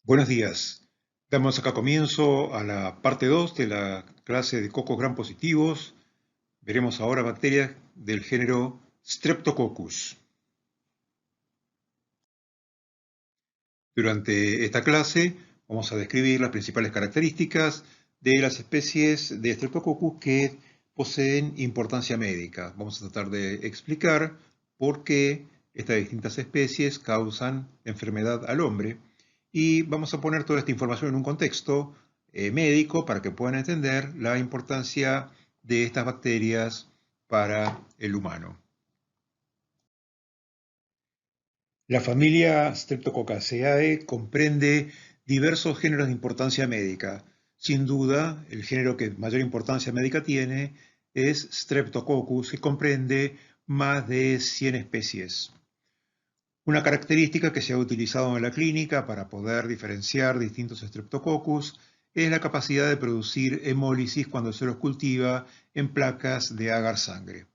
Buenos días. Damos acá comienzo a la parte 2 de la clase de cocos gram positivos. Veremos ahora bacterias del género Streptococcus. Durante esta clase vamos a describir las principales características de las especies de Streptococcus que poseen importancia médica. Vamos a tratar de explicar por qué estas distintas especies causan enfermedad al hombre y vamos a poner toda esta información en un contexto médico para que puedan entender la importancia de estas bacterias para el humano. La familia Streptococcaceae comprende diversos géneros de importancia médica. Sin duda, el género que mayor importancia médica tiene es Streptococcus, que comprende más de 100 especies. Una característica que se ha utilizado en la clínica para poder diferenciar distintos Streptococcus es la capacidad de producir hemólisis cuando se los cultiva en placas de agar sangre.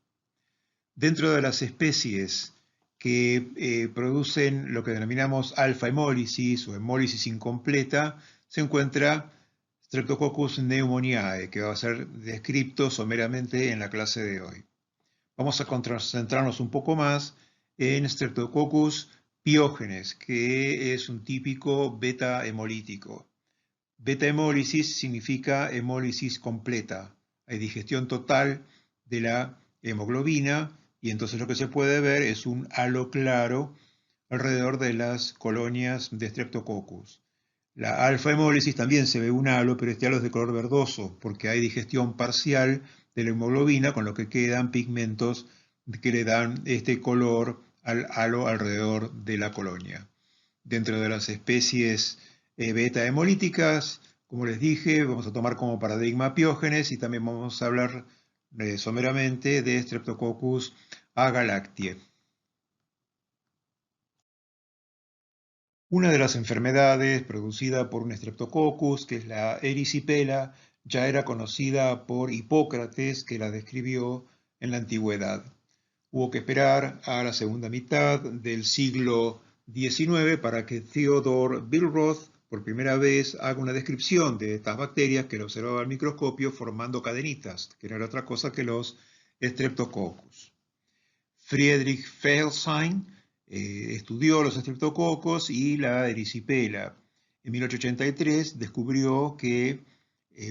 Dentro de las especies que producen lo que denominamos alfa-hemólisis o hemólisis incompleta, se encuentra Streptococcus pneumoniae, que va a ser descrito someramente en la clase de hoy. Vamos a concentrarnos un poco más en Streptococcus piógenes, que es un típico beta-hemolítico. Beta-hemólisis significa hemólisis completa. Hay digestión total de la hemoglobina y entonces lo que se puede ver es un halo claro alrededor de las colonias de Streptococcus. La alfa-hemólisis también se ve un halo, pero este halo es de color verdoso porque hay digestión parcial de la hemoglobina, con lo que quedan pigmentos que le dan este color al halo alrededor de la colonia. Dentro de las especies beta hemolíticas, como les dije, vamos a tomar como paradigma piógenes y también vamos a hablar someramente de Streptococcus agalactiae. Una de las enfermedades producida por un Streptococcus, que es la erisipela, ya era conocida por Hipócrates, que la describió en la antigüedad. Hubo que esperar a la segunda mitad del siglo XIX para que Theodore Billroth por primera vez haga una descripción de estas bacterias que lo observaba al microscopio formando cadenitas, que no era otra cosa que los Streptococcus. Friedrich Felsheim estudió los estreptococos y la erisipela. En 1883 descubrió que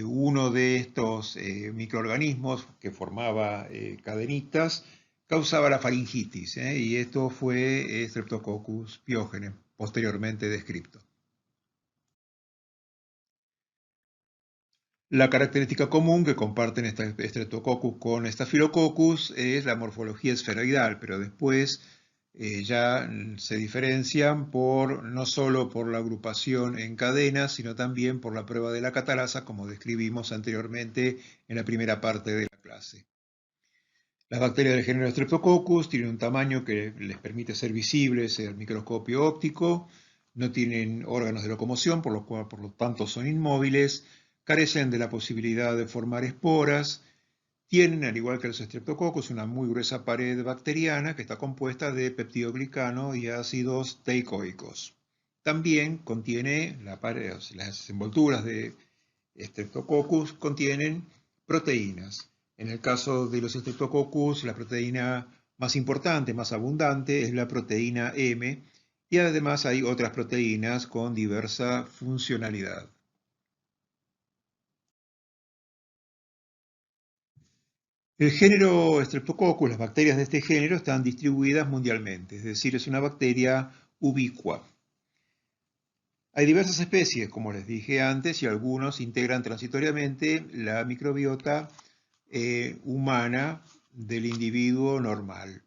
uno de estos microorganismos que formaba cadenitas causaba la faringitis, y esto fue Streptococcus pyogenes, posteriormente descrito. La característica común que comparten Streptococcus con Staphylococcus es la morfología esferoidal, pero después ya se diferencian no solo por la agrupación en cadenas, sino también por la prueba de la catalasa, como describimos anteriormente en la primera parte de la clase. Las bacterias del género Streptococcus tienen un tamaño que les permite ser visibles al microscopio óptico, no tienen órganos de locomoción, por lo tanto son inmóviles, carecen de la posibilidad de formar esporas, tienen, al igual que los Streptococcus, una muy gruesa pared bacteriana que está compuesta de peptidoglicano y ácidos teicoicos. También contiene las envolturas de Streptococcus contienen proteínas. En el caso de los Streptococcus, la proteína más importante, más abundante, es la proteína M, y además hay otras proteínas con diversa funcionalidad. El género Streptococcus, las bacterias de este género están distribuidas mundialmente, es decir, es una bacteria ubicua. Hay diversas especies, como les dije antes, y algunos integran transitoriamente la microbiota humana del individuo normal.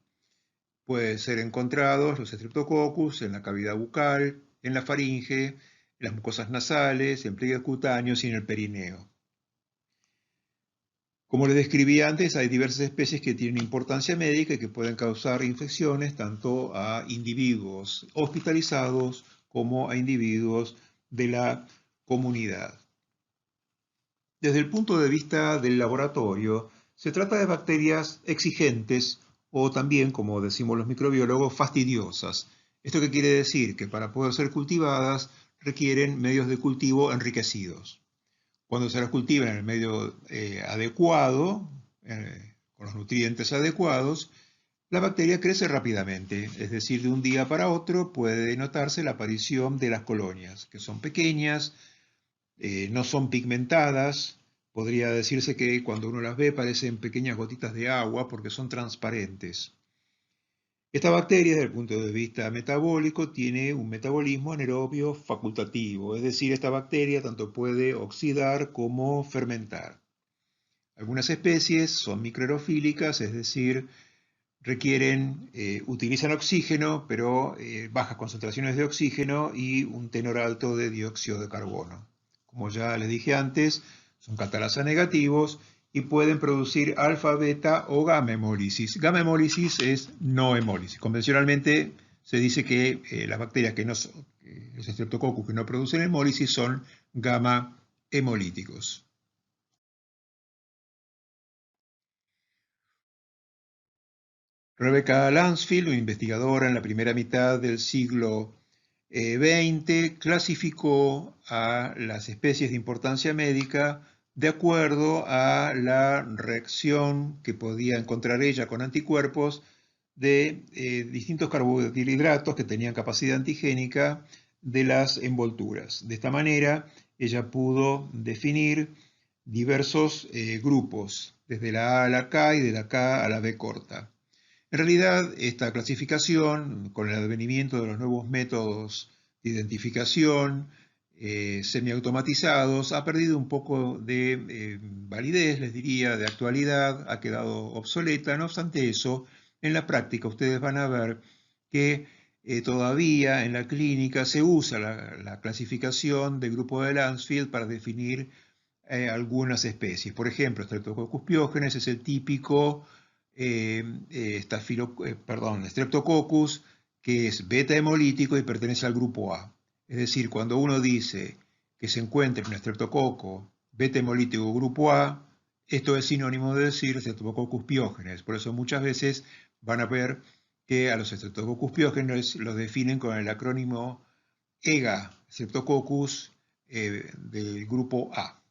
Pueden ser encontrados los Streptococcus en la cavidad bucal, en la faringe, en las mucosas nasales, en pliegues cutáneos y en el perineo. Como les describí antes, hay diversas especies que tienen importancia médica y que pueden causar infecciones tanto a individuos hospitalizados como a individuos de la comunidad. Desde el punto de vista del laboratorio, se trata de bacterias exigentes o también, como decimos los microbiólogos, fastidiosas. ¿Esto qué quiere decir? Que para poder ser cultivadas requieren medios de cultivo enriquecidos. Cuando se las cultiva en el medio adecuado, con los nutrientes adecuados, la bacteria crece rápidamente, es decir, de un día para otro puede notarse la aparición de las colonias, que son pequeñas, no son pigmentadas, podría decirse que cuando uno las ve parecen pequeñas gotitas de agua porque son transparentes. Esta bacteria, desde el punto de vista metabólico, tiene un metabolismo anaerobio facultativo, es decir, esta bacteria tanto puede oxidar como fermentar. Algunas especies son microaerofílicas, es decir, utilizan oxígeno, pero bajas concentraciones de oxígeno y un tenor alto de dióxido de carbono. Como ya les dije antes, son catalasa negativos y pueden producir alfa, beta o gamma hemólisis. Gamma hemólisis es no hemólisis. Convencionalmente se dice que las bacterias los Streptococcus que no producen hemólisis son gamma hemolíticos. Rebecca Lancefield, una investigadora en la primera mitad del siglo XX, clasificó a las especies de importancia médica de acuerdo a la reacción que podía encontrar ella con anticuerpos de distintos carbohidratos que tenían capacidad antigénica de las envolturas. De esta manera, ella pudo definir diversos grupos, desde la A a la K y de la K a la B corta. En realidad, esta clasificación, con el advenimiento de los nuevos métodos de identificación semiautomatizados, ha perdido un poco de validez, les diría, de actualidad, ha quedado obsoleta. No obstante eso, en la práctica ustedes van a ver que todavía en la clínica se usa la clasificación del grupo de Lancefield para definir algunas especies. Por ejemplo, Streptococcus pyogenes es el típico Streptococcus, que es beta hemolítico y pertenece al grupo A. Es decir, cuando uno dice que se encuentra un Streptococcus beta hemolítico grupo A, esto es sinónimo de decir Streptococcus pyogenes. Por eso muchas veces van a ver que a los Streptococcus pyogenes los definen con el acrónimo EGA, Streptococcus del grupo A.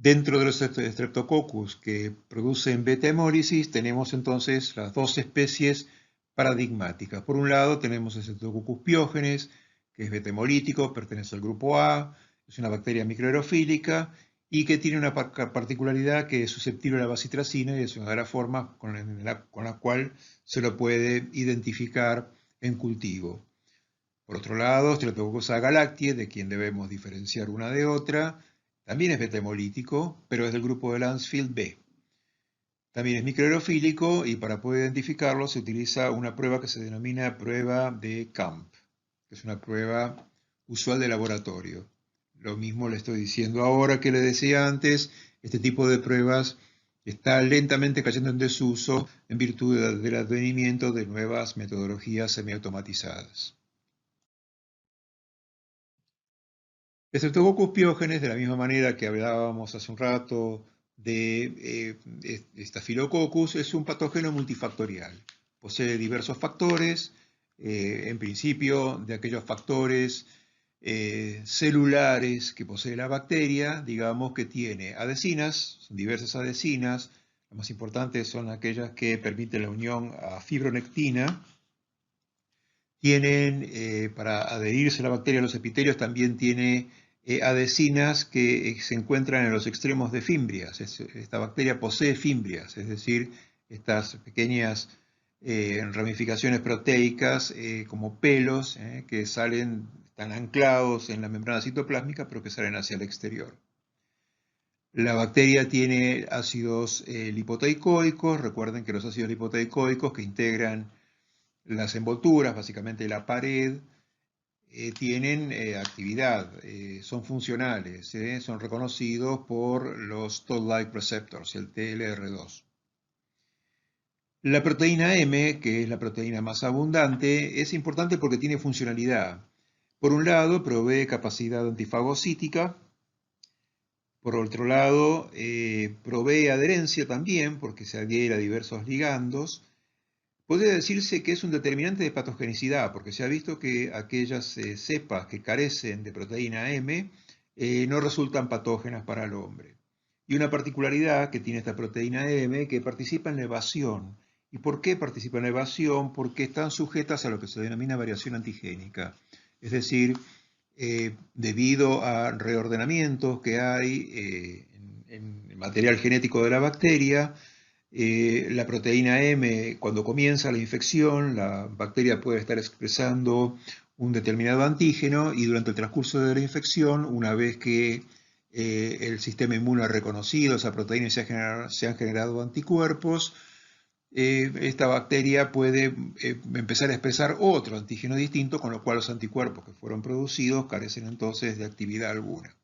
Dentro de los Streptococcus que producen beta-hemólisis tenemos entonces las dos especies paradigmáticas. Por un lado tenemos el Streptococcus pyogenes, que es beta-hemolítico, pertenece al grupo A, es una bacteria microaerofílica y que tiene una particularidad que es susceptible a la bacitracina y es una de las formas con la cual se lo puede identificar en cultivo. Por otro lado, Streptococcus agalactiae, de quien debemos diferenciar una de otra, también es beta-hemolítico, pero es del grupo de Lancefield B. También es microaerofílico y para poder identificarlo se utiliza una prueba que se denomina prueba de Camp, que es una prueba usual de laboratorio. Lo mismo le estoy diciendo ahora que le decía antes, este tipo de pruebas está lentamente cayendo en desuso en virtud del advenimiento de nuevas metodologías semiautomatizadas. Streptococcus pyogenes, de la misma manera que hablábamos hace un rato de Staphylococcus, es un patógeno multifactorial. Posee diversos factores, en principio de aquellos factores celulares que posee la bacteria, digamos que tiene adhesinas, son diversas adhesinas, las más importantes son aquellas que permiten la unión a fibronectina. Para adherirse la bacteria a los epitelios, también tiene adhesinas que se encuentran en los extremos de fimbrias. Esta bacteria posee fimbrias, es decir, estas pequeñas ramificaciones proteicas como pelos que están anclados en la membrana citoplásmica, pero que salen hacia el exterior. La bacteria tiene ácidos lipoteicoicos. Recuerden que los ácidos lipoteicoicos que integran las envolturas, básicamente la pared, tienen actividad, son funcionales, son reconocidos por los Toll-like receptors, el TLR2. La proteína M, que es la proteína más abundante, es importante porque tiene funcionalidad. Por un lado, provee capacidad antifagocítica. Por otro lado, provee adherencia también, porque se adhiere a diversos ligandos. Podría decirse que es un determinante de patogenicidad, porque se ha visto que aquellas cepas que carecen de proteína M no resultan patógenas para el hombre. Y una particularidad que tiene esta proteína M que participa en la evasión. ¿Y por qué participa en la evasión? Porque están sujetas a lo que se denomina variación antigénica. Es decir, debido a reordenamientos que hay en el material genético de la bacteria, la proteína M, cuando comienza la infección, la bacteria puede estar expresando un determinado antígeno y durante el transcurso de la infección, una vez que el sistema inmune ha reconocido esa proteína y se han generado anticuerpos, esta bacteria puede empezar a expresar otro antígeno distinto, con lo cual los anticuerpos que fueron producidos carecen entonces de actividad alguna.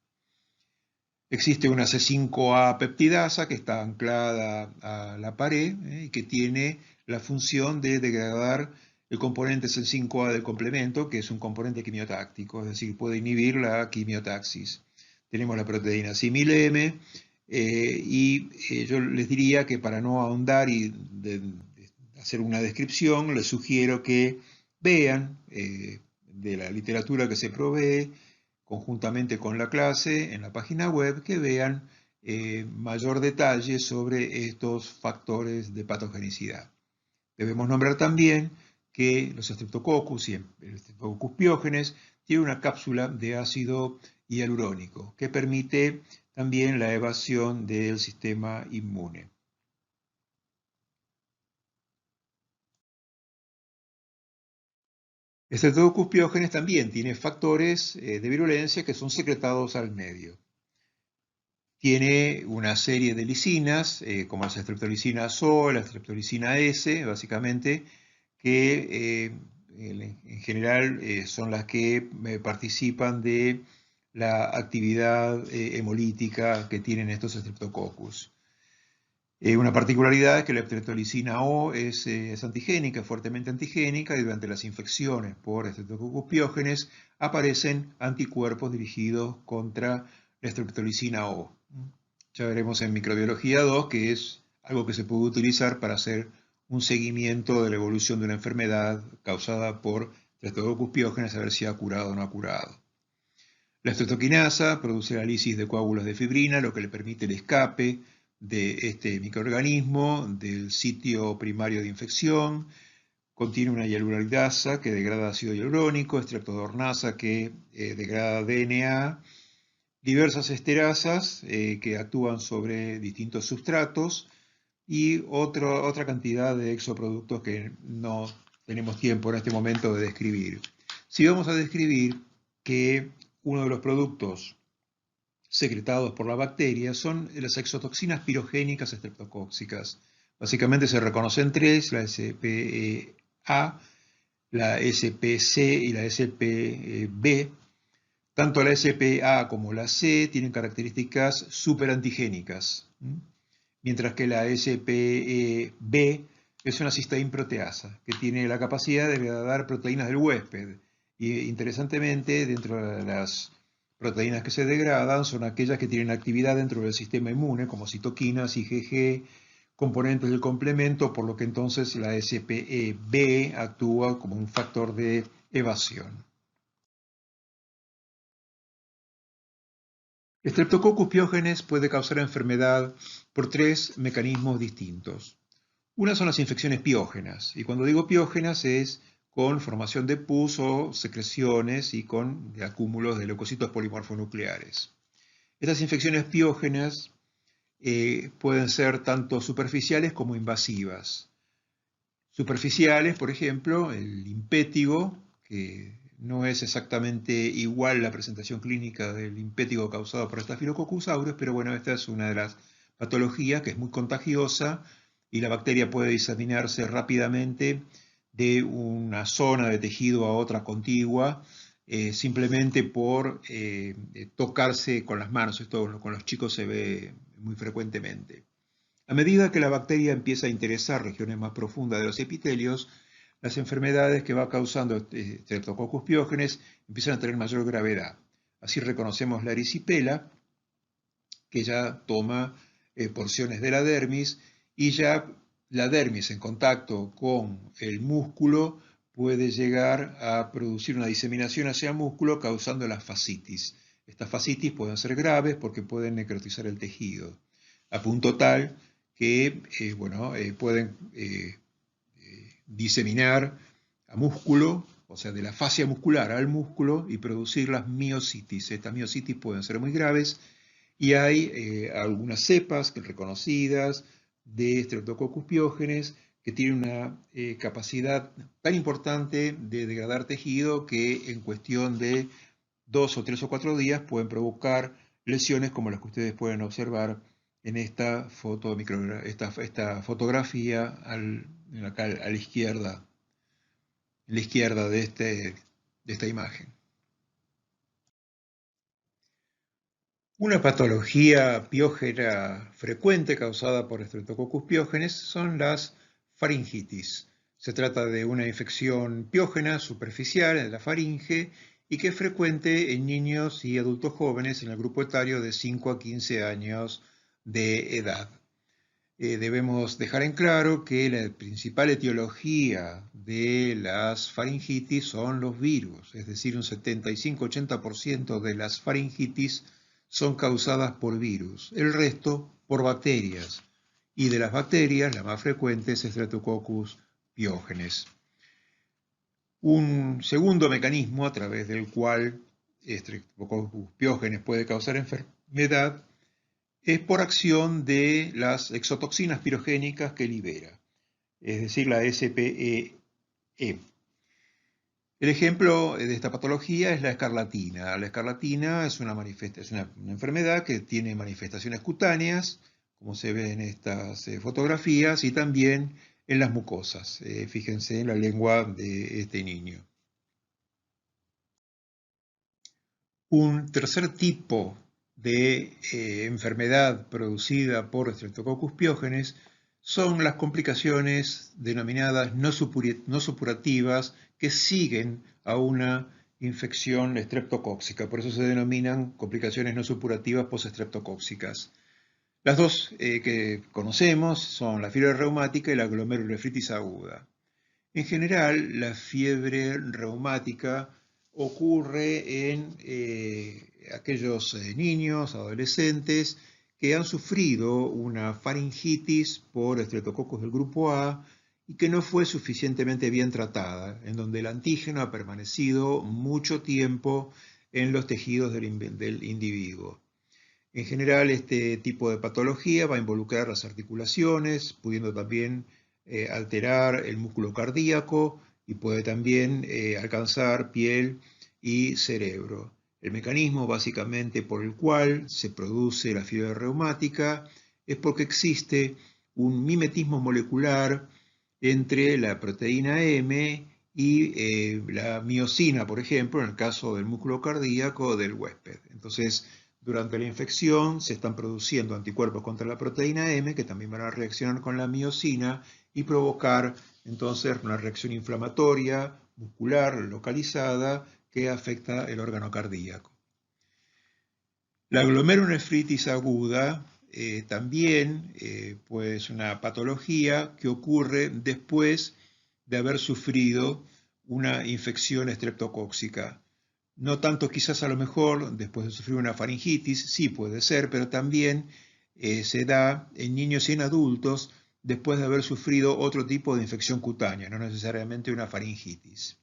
Existe una C5a peptidasa que está anclada a la pared y que tiene la función de degradar el componente C5a del complemento, que es un componente quimiotáctico, es decir, puede inhibir la quimiotaxis. Tenemos la proteína simil-M yo les diría que para no ahondar y hacer una descripción, les sugiero que vean de la literatura que se provee conjuntamente con la clase en la página web, que vean mayor detalle sobre estos factores de patogenicidad. Debemos nombrar también que los Streptococcus y el Streptococcus pyogenes tienen una cápsula de ácido hialurónico que permite también la evasión del sistema inmune. Streptococcus pyogenes también tiene factores de virulencia que son secretados al medio. Tiene una serie de lisinas, como la streptolicina SO, la streptolicina S, básicamente, que en general son las que participan de la actividad hemolítica que tienen estos Streptococcus. Una particularidad es que la streptolicina O es antigénica, fuertemente antigénica, y durante las infecciones por Streptococcus pyogenes aparecen anticuerpos dirigidos contra la streptolicina O. Ya veremos en microbiología 2 que es algo que se puede utilizar para hacer un seguimiento de la evolución de una enfermedad causada por Streptococcus pyogenes, a ver si ha curado o no ha curado. La estreptoquinasa produce la lisis de coágulos de fibrina, lo que le permite el escape de este microorganismo del sitio primario de infección. Contiene una hialuronidasa que degrada ácido hialurónico, estreptodornasa que degrada DNA, diversas esterasas que actúan sobre distintos sustratos y otra cantidad de exoproductos que no tenemos tiempo en este momento de describir. Si vamos a describir que uno de los productos secretados por la bacteria son las exotoxinas pirogénicas estreptocóxicas. Básicamente se reconocen tres, la SPA, la SPC y la SPB. Tanto la SPA como la C tienen características superantigénicas, mientras que la SPB es una cisteína proteasa que tiene la capacidad de degradar proteínas del huésped. Y interesantemente, dentro de las proteínas que se degradan son aquellas que tienen actividad dentro del sistema inmune, como citoquinas, IgG, componentes del complemento, por lo que entonces la SPEB actúa como un factor de evasión. Streptococcus pyogenes puede causar enfermedad por tres mecanismos distintos. Una son las infecciones piógenas, y cuando digo piógenas es con formación de pus o secreciones y con acúmulos de leucocitos polimorfonucleares. Estas infecciones piógenas pueden ser tanto superficiales como invasivas. Superficiales, por ejemplo, el impétigo, que no es exactamente igual la presentación clínica del impétigo causado por Staphylococcus aureus, pero bueno, esta es una de las patologías que es muy contagiosa y la bacteria puede diseminarse rápidamente de una zona de tejido a otra contigua, simplemente por tocarse con las manos. Esto con los chicos se ve muy frecuentemente. A medida que la bacteria empieza a interesar regiones más profundas de los epitelios, las enfermedades que va causando Streptococcus pyogenes empiezan a tener mayor gravedad. Así reconocemos la erisipela, que ya toma porciones de la dermis y ya la dermis en contacto con el músculo puede llegar a producir una diseminación hacia el músculo causando la fascitis. Estas fascitis pueden ser graves porque pueden necrotizar el tejido, a punto tal que pueden diseminar a músculo, o sea, de la fascia muscular al músculo y producir las miositis. Estas miositis pueden ser muy graves y hay algunas cepas reconocidas de Streptococcus pyogenes que tienen una capacidad tan importante de degradar tejido que en cuestión de 2 o 3 o 4 días pueden provocar lesiones como las que ustedes pueden observar en esta esta fotografía acá a la izquierda de esta imagen. Una patología piógena frecuente causada por Streptococcus pyogenes son las faringitis. Se trata de una infección piógena superficial en la faringe y que es frecuente en niños y adultos jóvenes en el grupo etario de 5 a 15 años de edad. Debemos dejar en claro que la principal etiología de las faringitis son los virus, es decir, un 75-80% de las faringitis son causadas por virus, el resto por bacterias. Y de las bacterias, la más frecuente es Streptococcus pyogenes. Un segundo mecanismo a través del cual Streptococcus pyogenes puede causar enfermedad es por acción de las exotoxinas pirogénicas que libera, es decir, la SPE. El ejemplo de esta patología es la escarlatina. La escarlatina es una enfermedad que tiene manifestaciones cutáneas, como se ve en estas fotografías, y también en las mucosas. Fíjense en la lengua de este niño. Un tercer tipo de enfermedad producida por Streptococcus pyogenes son las complicaciones denominadas no supurativas que siguen a una infección estreptocóxica. Por eso se denominan complicaciones no supurativas postestreptocóxicas. Las dos que conocemos son la fiebre reumática y la glomerulonefritis aguda. En general, la fiebre reumática ocurre en aquellos niños, adolescentes que han sufrido una faringitis por estreptococcus del grupo A y que no fue suficientemente bien tratada, en donde el antígeno ha permanecido mucho tiempo en los tejidos del individuo. En general, este tipo de patología va a involucrar las articulaciones, pudiendo también alterar el músculo cardíaco y puede también alcanzar piel y cerebro. El mecanismo básicamente por el cual se produce la fiebre reumática es porque existe un mimetismo molecular entre la proteína M y la miosina, por ejemplo, en el caso del músculo cardíaco del huésped. Entonces, durante la infección se están produciendo anticuerpos contra la proteína M que también van a reaccionar con la miosina y provocar entonces una reacción inflamatoria muscular localizada que afecta el órgano cardíaco. La glomerulonefritis aguda también pues una patología que ocurre después de haber sufrido una infección estreptocóxica. No tanto quizás a lo mejor después de sufrir una faringitis, sí puede ser, pero también se da en niños y en adultos después de haber sufrido otro tipo de infección cutánea, no necesariamente una faringitis.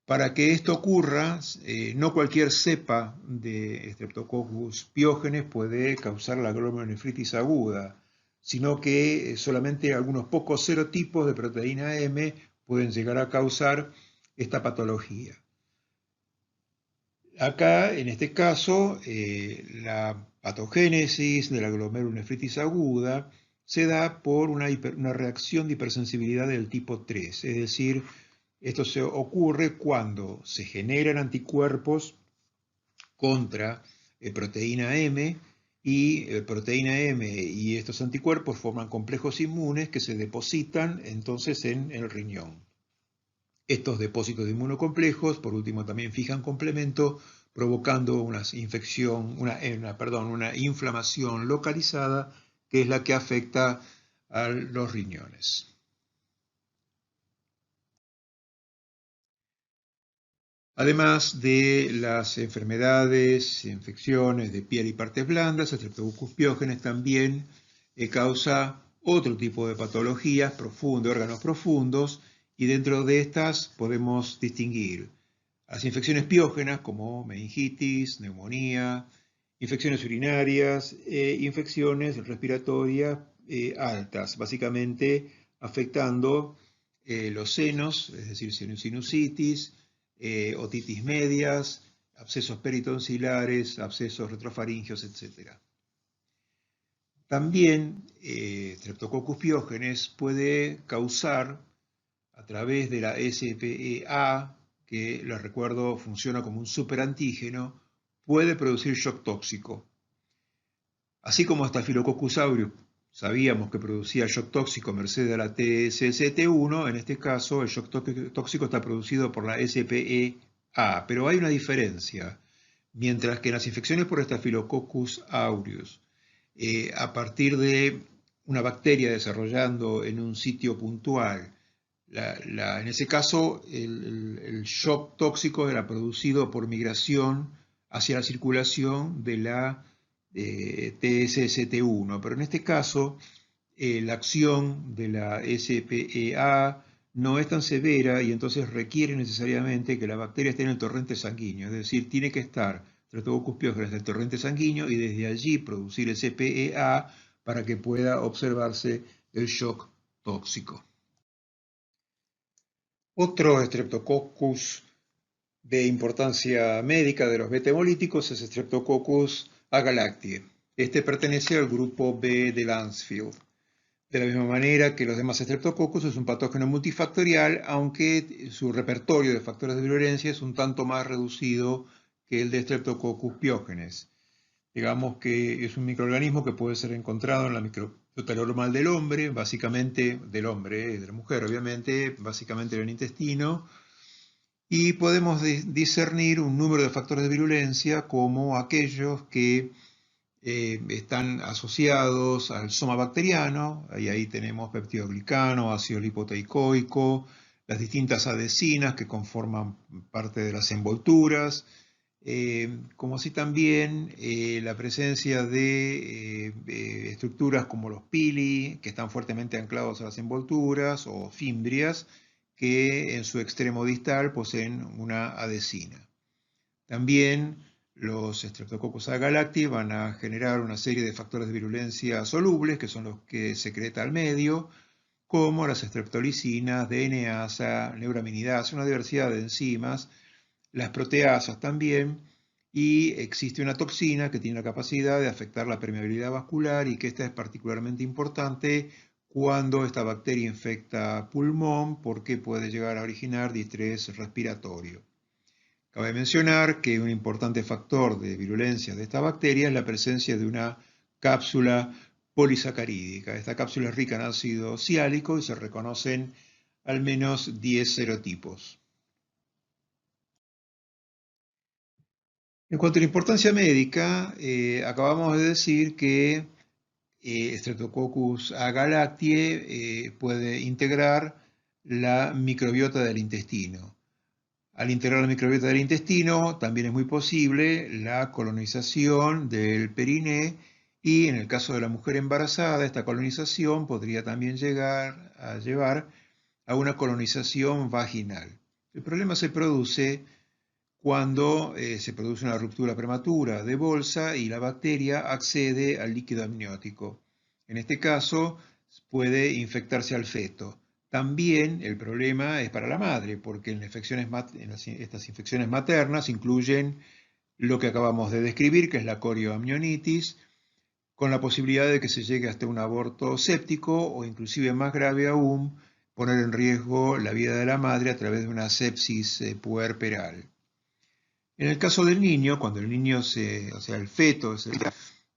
Para que esto ocurra, no cualquier cepa de Streptococcus pyogenes puede causar la glomerulonefritis aguda, sino que solamente algunos pocos serotipos de proteína M pueden llegar a causar esta patología. Acá, en este caso, la patogénesis de la glomerulonefritis aguda se da por una reacción de hipersensibilidad del tipo 3, es decir, esto se ocurre cuando se generan anticuerpos contra proteína M y proteína M y estos anticuerpos forman complejos inmunes que se depositan entonces en el riñón. Estos depósitos de inmunocomplejos, por último, también fijan complemento, provocando una inflamación localizada, que es la que afecta a los riñones. Además de las enfermedades, infecciones de piel y partes blandas, el Streptococcus pyogenes también causa otro tipo de patologías de órganos profundos, y dentro de estas podemos distinguir las infecciones piógenas como meningitis, neumonía, infecciones urinarias e infecciones respiratorias altas, básicamente afectando los senos, es decir, sinusitis, otitis medias, abscesos peritonsulares, abscesos retrofaringios, etc. También Streptococcus pyogenes puede causar, a través de la SPEA, que les recuerdo funciona como un superantígeno, puede producir shock tóxico. Así como Staphylococcus aureus sabíamos que producía shock tóxico merced a la TSST1, en este caso el shock tóxico está producido por la SPEA, pero hay una diferencia. Mientras que en las infecciones por Staphylococcus aureus, a partir de una bacteria desarrollando en un sitio puntual, en ese caso el shock tóxico era producido por migración hacia la circulación de la TSST1, pero en este caso la acción de la SPEA no es tan severa y entonces requiere necesariamente que la bacteria esté en el torrente sanguíneo, es decir, tiene que estar Streptococcus pyogenes en el torrente sanguíneo y desde allí producir SPEA para que pueda observarse el shock tóxico. Otro Streptococcus de importancia médica de los beta hemolíticos es Streptococcus agalactiae. Este pertenece al grupo B de Lancefield. De la misma manera que los demás Streptococcus, es un patógeno multifactorial, aunque su repertorio de factores de virulencia es un tanto más reducido que el de Streptococcus pyogenes. Digamos que es un microorganismo que puede ser encontrado en la microbiota normal del hombre, básicamente del hombre y de la mujer, obviamente, básicamente en el intestino, y podemos discernir un número de factores de virulencia como aquellos que están asociados al soma bacteriano, y ahí tenemos peptidoglicano, ácido lipoteicoico, las distintas adhesinas que conforman parte de las envolturas, como así también la presencia de estructuras como los pili, que están fuertemente anclados a las envolturas, o fimbrias, que en su extremo distal poseen una adhesina. También los Streptococcus agalactiae van a generar una serie de factores de virulencia solubles, que son los que secreta al medio, como las streptolicinas, DNasa, neuraminidasa, una diversidad de enzimas, las proteasas también, y existe una toxina que tiene la capacidad de afectar la permeabilidad vascular y que esta es particularmente importante cuando esta bacteria infecta pulmón porque puede llegar a originar distrés respiratorio. Cabe mencionar que un importante factor de virulencia de esta bacteria es la presencia de una cápsula polisacarídica. Esta cápsula es rica en ácido siálico y se reconocen al menos 10 serotipos. En cuanto a la importancia médica, acabamos de decir que Streptococcus agalactiae puede integrar la microbiota del intestino. Al integrar la microbiota del intestino, también es muy posible la colonización del periné, y en el caso de la mujer embarazada, esta colonización podría también llegar a llevar a una colonización vaginal. El problema se produce cuando se produce una ruptura prematura de bolsa y la bacteria accede al líquido amniótico. En este caso, puede infectarse al feto. También el problema es para la madre, porque estas infecciones maternas incluyen lo que acabamos de describir, que es la corioamnionitis, con la posibilidad de que se llegue hasta un aborto séptico o inclusive más grave aún, poner en riesgo la vida de la madre a través de una sepsis puerperal. En el caso del niño, cuando el niño el feto,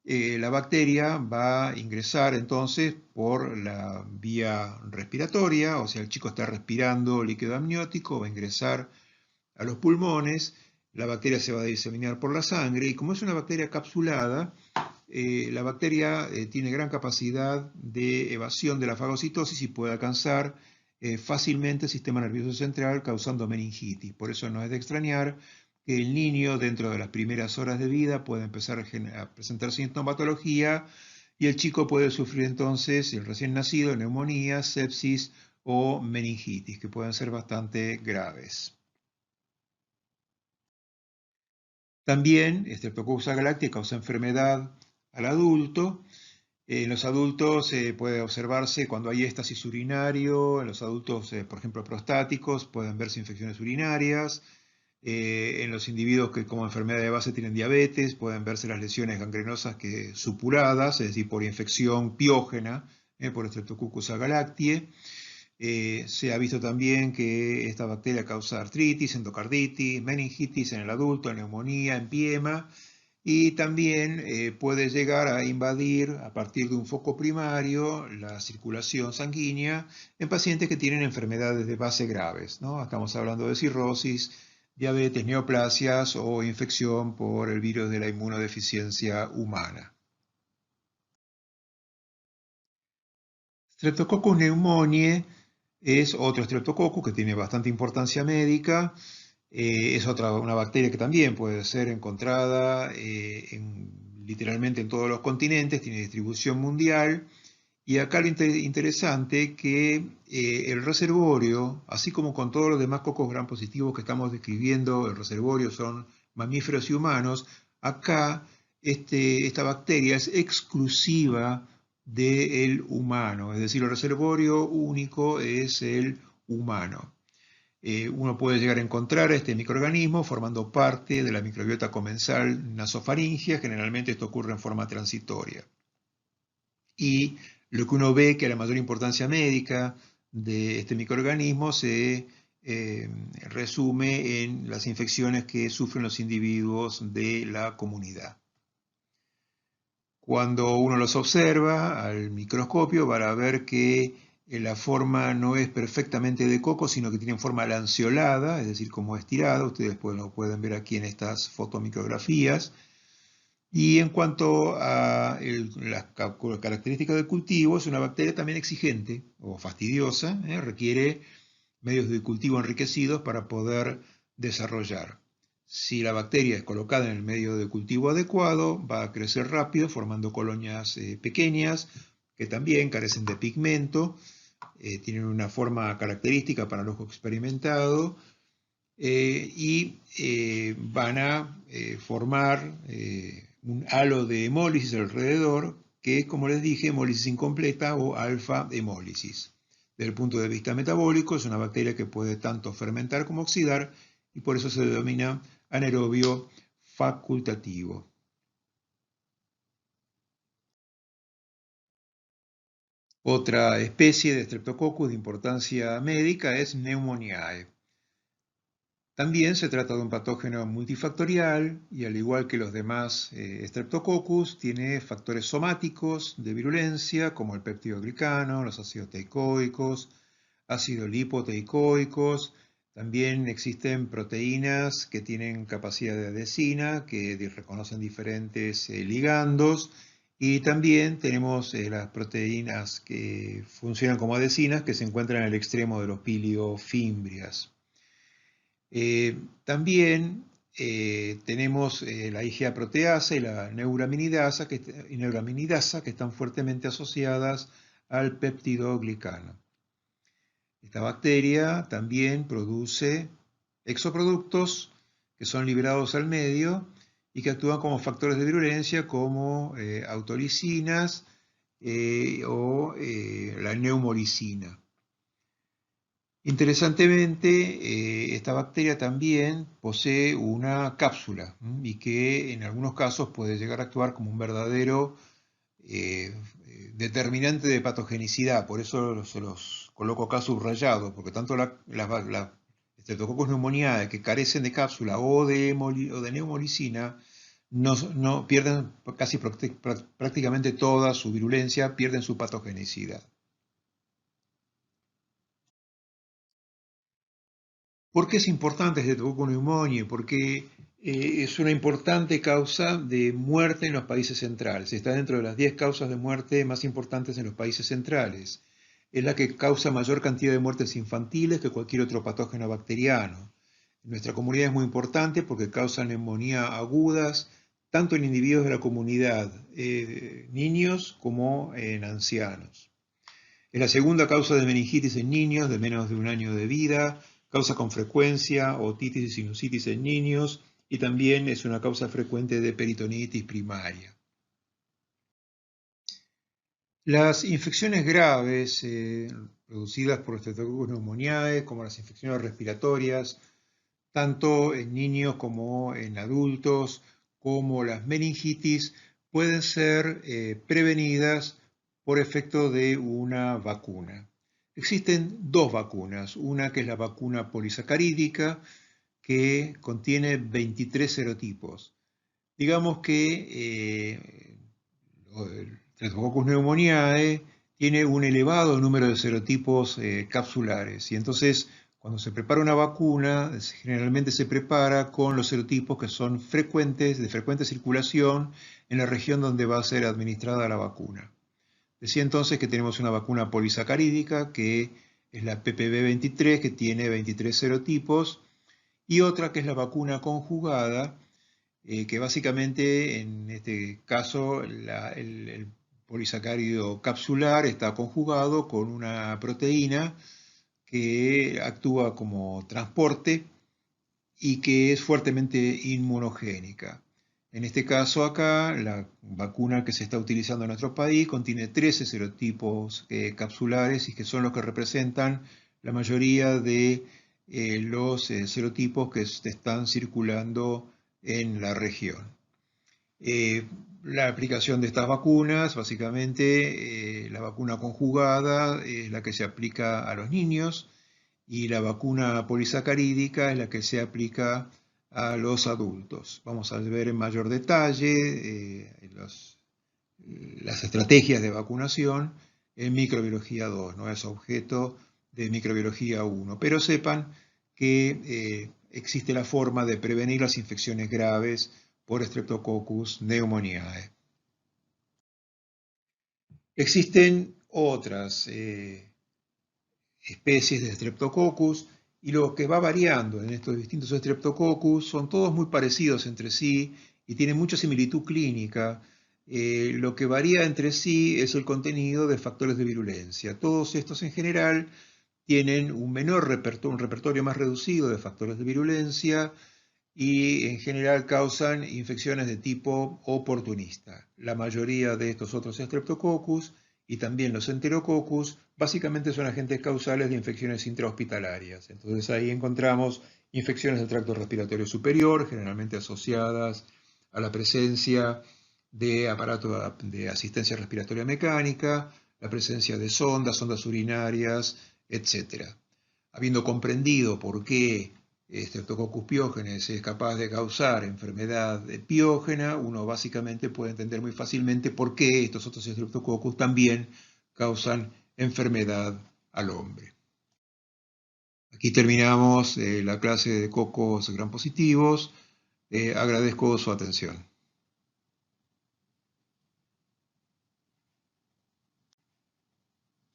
la bacteria va a ingresar entonces por la vía respiratoria, o sea, el chico está respirando líquido amniótico, va a ingresar a los pulmones, la bacteria se va a diseminar por la sangre y como es una bacteria capsulada, la bacteria tiene gran capacidad de evasión de la fagocitosis y puede alcanzar fácilmente el sistema nervioso central causando meningitis. Por eso no es de extrañar que el niño dentro de las primeras horas de vida puede empezar a presentar sintomatología y el chico puede sufrir entonces, el recién nacido, neumonía, sepsis o meningitis, que pueden ser bastante graves. También Streptococcus agalactiae causa enfermedad al adulto. En los adultos puede observarse cuando hay éstasis urinario, en los adultos, por ejemplo, prostáticos, pueden verse infecciones urinarias. En los individuos que como enfermedad de base tienen diabetes, pueden verse las lesiones gangrenosas supuradas, es decir, por infección piógena, por Streptococcus agalactiae. Se ha visto también que esta bacteria causa artritis, endocarditis, meningitis en el adulto, neumonía, empiema, y también puede llegar a invadir a partir de un foco primario la circulación sanguínea en pacientes que tienen enfermedades de base graves, ¿no? Estamos hablando de cirrosis, diabetes, neoplasias o infección por el virus de la inmunodeficiencia humana. Streptococcus pneumoniae es otro Streptococcus que tiene bastante importancia médica. Es una bacteria que también puede ser encontrada literalmente en todos los continentes, tiene distribución mundial. Y acá lo interesante que el reservorio, así como con todos los demás cocos gram positivos que estamos describiendo, el reservorio son mamíferos y humanos, acá esta bacteria es exclusiva del humano, es decir, el reservorio único es el humano. Uno puede llegar a encontrar a este microorganismo formando parte de la microbiota comensal nasofaringea, generalmente esto ocurre en forma transitoria. Y lo que uno ve que la mayor importancia médica de este microorganismo se resume en las infecciones que sufren los individuos de la comunidad. Cuando uno los observa al microscopio van a ver que la forma no es perfectamente de coco, sino que tienen forma lanceolada, es decir, como estirada. Ustedes lo pueden ver aquí en estas fotomicrografías. Y en cuanto a las características del cultivo, es una bacteria también exigente o fastidiosa, requiere medios de cultivo enriquecidos para poder desarrollar. Si la bacteria es colocada en el medio de cultivo adecuado, va a crecer rápido formando colonias pequeñas que también carecen de pigmento, tienen una forma característica para el ojo experimentado y van a formar un halo de hemólisis alrededor, que es, como les dije, hemólisis incompleta o alfa-hemólisis. Desde el punto de vista metabólico, es una bacteria que puede tanto fermentar como oxidar, y por eso se denomina anaerobio facultativo. Otra especie de Streptococcus de importancia médica es Pneumoniae. También se trata de un patógeno multifactorial y al igual que los demás Streptococcus, tiene factores somáticos de virulencia como el peptidoglicano, los ácidos teicoicos, ácidos lipoteicoicos. También existen proteínas que tienen capacidad de adhesina, que reconocen diferentes ligandos. Y también tenemos las proteínas que funcionan como adhesinas que se encuentran en el extremo de los piliofimbrias. También tenemos la IgA proteasa y la neuraminidasa que están fuertemente asociadas al peptidoglicano. Esta bacteria también produce exoproductos que son liberados al medio y que actúan como factores de virulencia como autolisinas o la neumolicina. Interesantemente, esta bacteria también posee una cápsula y que en algunos casos puede llegar a actuar como un verdadero determinante de patogenicidad. Por eso se los coloco acá subrayados, porque tanto la Streptococcus pneumoniae que carecen de cápsula o de neumolicina no pierden casi prácticamente toda su virulencia, pierden su patogenicidad. ¿Por qué es importante este Streptococcus pneumoniae? Porque Es una importante causa de muerte en los países centrales. Está dentro de las 10 causas de muerte más importantes en los países centrales. Es la que causa mayor cantidad de muertes infantiles que cualquier otro patógeno bacteriano. En nuestra comunidad es muy importante porque causa neumonía agudas, tanto en individuos de la comunidad, niños como en ancianos. Es la segunda causa de meningitis en niños de menos de un año de vida, causa con frecuencia otitis y sinusitis en niños y también es una causa frecuente de peritonitis primaria. Las infecciones graves producidas por Streptococcus pneumoniae, como las infecciones respiratorias, tanto en niños como en adultos, como las meningitis, pueden ser prevenidas por efecto de una vacuna. Existen dos vacunas, una que es la vacuna polisacarídica, que contiene 23 serotipos. Digamos que el Streptococcus pneumoniae tiene un elevado número de serotipos capsulares y entonces cuando se prepara una vacuna generalmente se prepara con los serotipos que son frecuentes, de frecuente circulación en la región donde va a ser administrada la vacuna. Decía entonces que tenemos una vacuna polisacarídica que es la PPV23 que tiene 23 serotipos y otra que es la vacuna conjugada que básicamente en este caso el polisacárido capsular está conjugado con una proteína que actúa como transporte y que es fuertemente inmunogénica. En este caso acá, la vacuna que se está utilizando en nuestro país contiene 13 serotipos capsulares y que son los que representan la mayoría de los serotipos que están circulando en la región. La aplicación de estas vacunas, básicamente la vacuna conjugada es la que se aplica a los niños y la vacuna polisacarídica es la que se aplica a los adultos. Vamos a ver en mayor detalle las estrategias de vacunación en microbiología 2, no es objeto de microbiología 1, pero sepan que existe la forma de prevenir las infecciones graves por Streptococcus pneumoniae. Existen otras especies de Streptococcus y lo que va variando en estos distintos Streptococcus son todos muy parecidos entre sí y tienen mucha similitud clínica. Lo que varía entre sí es el contenido de factores de virulencia. Todos estos en general tienen un repertorio más reducido de factores de virulencia y en general causan infecciones de tipo oportunista. La mayoría de estos otros Streptococcus y también los Enterococcus básicamente son agentes causales de infecciones intrahospitalarias. Entonces ahí encontramos infecciones del tracto respiratorio superior, generalmente asociadas a la presencia de aparato de asistencia respiratoria mecánica, la presencia de sondas urinarias, etc. Habiendo comprendido por qué Streptococcus piógenes es capaz de causar enfermedad piógena, uno básicamente puede entender muy fácilmente por qué estos otros Streptococcus también causan enfermedad al hombre. Aquí terminamos la clase de cocos gram positivos. Agradezco su atención.